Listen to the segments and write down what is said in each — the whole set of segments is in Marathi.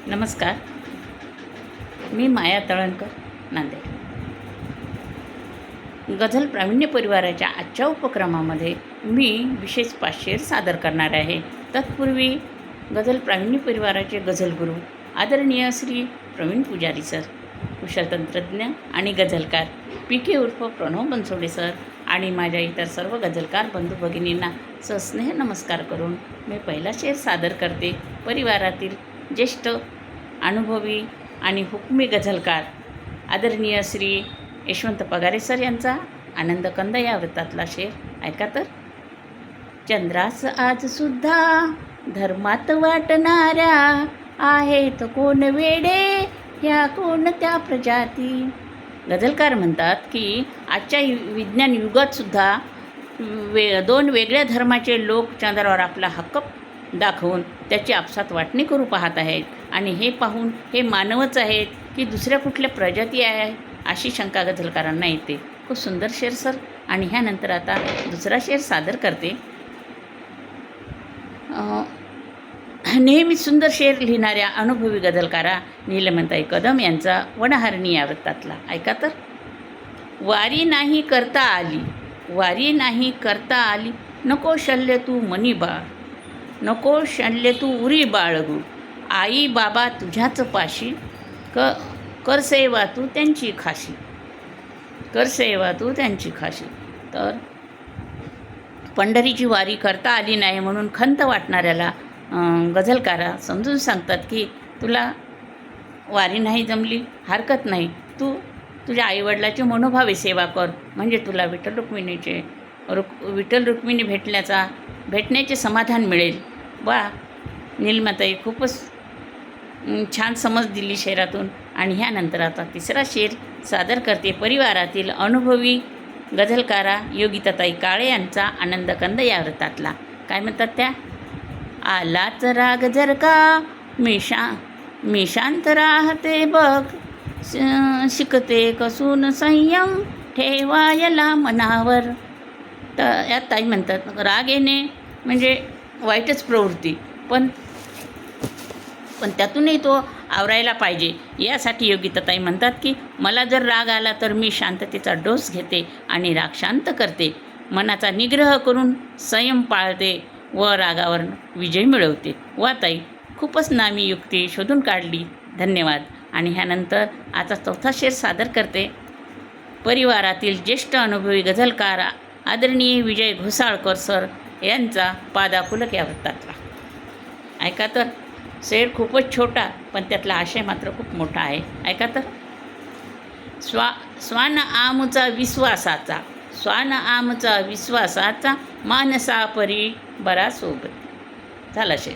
नमस्कार. मी माया तळणकर, नांदेड. गझल प्रावीण्य परिवाराच्या आजच्या उपक्रमामध्ये मी विशेष पाशेर सादर करणार आहे. तत्पूर्वी गझल प्रावीण्य परिवाराचे गझलगुरू आदरणीय श्री प्रवीण पुजारी सर, कुशल तंत्रज्ञ आणि गझलकार PK उर्फ प्रणव बनसोडे सर आणि माझ्या इतर सर्व गझलकार बंधू भगिनींना सस्नेह नमस्कार करून मी पहिला शेर सादर करते. परिवारातील ज्येष्ठ अनुभवी आणि हुकमी गझलकार आदरणीय श्री यशवंत पगारे सर यांचा आनंदकंद या वृत्तातला शेर ऐका तर. चंद्रास आज सुद्धा धर्मात वाटणाऱ्या आहेत कोण वेडे, ह्या कोणत्या प्रजाती. गझलकार म्हणतात की आजच्या विज्ञान युगातसुद्धा दोन वेगळ्या धर्माचे लोक चंद्रावर आपला हक्क दाखवून त्याची आपसात वाटणी करू पाहत आहेत आणि हे पाहून हे मानवच आहेत की दुसऱ्या कुठल्या प्रजाती आहे अशी शंका गझलकारांना येते. खूप सुंदर शेर सर. आणि ह्यानंतर आता दुसरा शेर सादर करते. नेहमी सुंदर शेर लिहिणाऱ्या अनुभवी गझलकारा नीलमताई कदम यांचा वनहरणी या वृत्तातला ऐका तर. वारी नाही करता आली, वारी नाही करता आली, नको शल्य तू मनी बाळ, नको शल्य तू उरी बाळगू, आई बाबा तुझ्याच पाशी, कर सेवा तू त्यांची खाशी, कर सेवा तू त्यांची खाशी. तर पंढरीची वारी करता आली नाही म्हणून खंत वाटणाऱ्याला गझलकारा समजून सांगतात की रुला वारी नाही जमली हरकत नाही, तू तुझ्या आईवडिलाची मनोभावे सेवा कर, म्हणजे तुला विठ्ठल रुक्मिणी भेटण्याचे समाधान मिळेल. वा, नीलमाताई खूपच छान समज दिली शेरातून. आणि ह्यानंतर आता तिसरा शेर सादर करते. परिवारातील अनुभवी गझलकारा योगिताताई काळे यांचा आनंदकंद या वृत्तातला. काय म्हणतात त्या. आलाच राग जर का मी शांत राहते बघ, शिकते कसून संयम ठेवायला मनावर. तर यात ताई म्हणतात राग येणे म्हणजे वाईटच प्रवृत्ती, पण त्यातूनही तो आवरायला पाहिजे. यासाठी योगिताताई म्हणतात की मला जर राग आला तर मी शांततेचा डोस घेते आणि राग शांत करते, मनाचा निग्रह करून संयम पाळते व रागावर विजय मिळवते. वा ताई, खूपच नामी युक्ती शोधून काढली. धन्यवाद. आणि ह्यानंतर आता चौथा शेर सादर करते. परिवारातील ज्येष्ठ अनुभवी गझलकार आदरणीय विजय घोसाळकर सर यांचा पादाफुलक या वृत्तातला ऐका तर. शेर खूपच छोटा पण त्यातला आशय मात्र खूप मोठा आहे. ऐका तर. स्वान आमचा विश्वासाचा, स्वान आमचा विश्वासाचा, मानसा परी बरा सोबत. झाला शेर.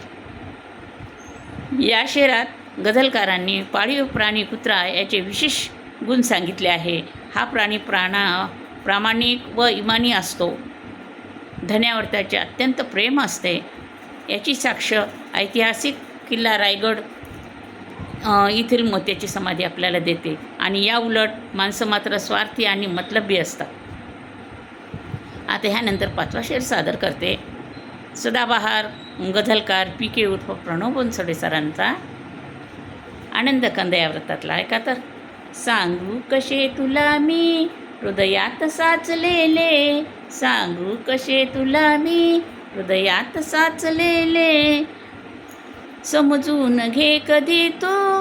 या शेरात गझलकारांनी पाळीव प्राणी कुत्रा याचे विशेष गुण सांगितले आहे. हा प्राणी प्रामाणिक व इमानी असतो. धन्यावर त्याचे अत्यंत प्रेम असते. याची साक्ष ऐतिहासिक किल्ला रायगड येथील मोत्याची समाधी आपल्याला देते. आणि या उलट माणसं मात्र स्वार्थी आणि मतलबी असतात. आता ह्यानंतर पाचवा शेर सादर करते. सदाबहार गझलकार PK उर्फ प्रणव बनसोडे सरांचा आनंदकंद या व्रतातला ऐका तर. सांगू कसे तुला मी हृदयात साचलेले, सांगू कसे तुला मी हृदयात साचलेले, समजून घे कधी तू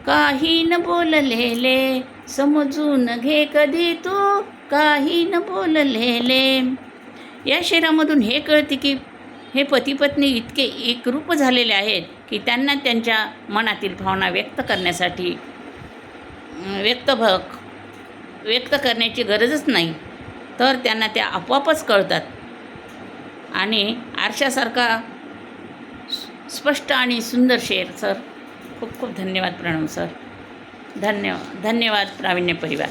काही न बोललेले, समजून घे कधी तू काही न बोललेले. या शेरामधून हे कळते की हे पती पत्नी इतके एकरूप झालेले आहेत की त्यांना त्यांच्या मनातील भावना व्यक्त करण्यासाठी व्यक्त करण्याची गरजच नाही, तर त्यांना त्या आपोआपच कळतात. आणि आरशासारखा स्पष्ट आणि सुंदर शेर सर. खूप खूप धन्यवाद प्रणव सर. धन्यवाद प्रावीण्य परिवार.